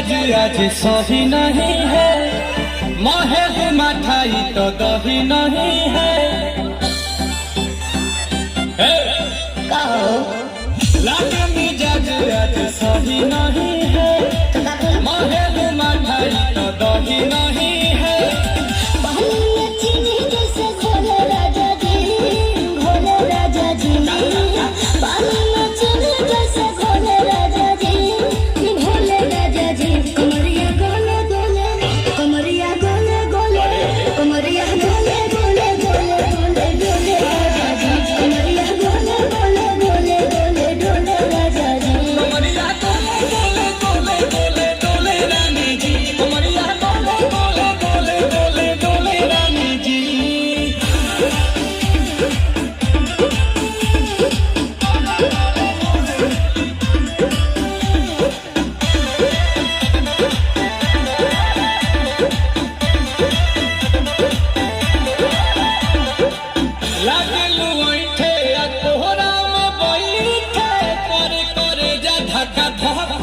मिजाज आज सही नहीं है, महे मठाई तो दही नहीं है। लागे मिजाज आज सही नहीं है, महे मठाई तो दही नहीं है।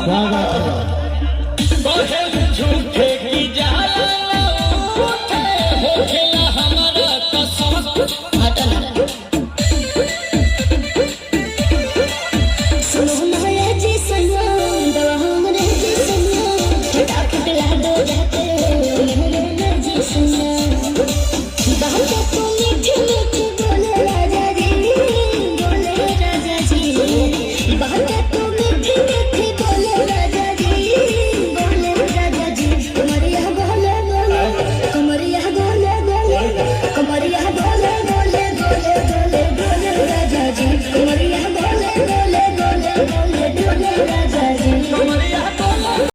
Wow.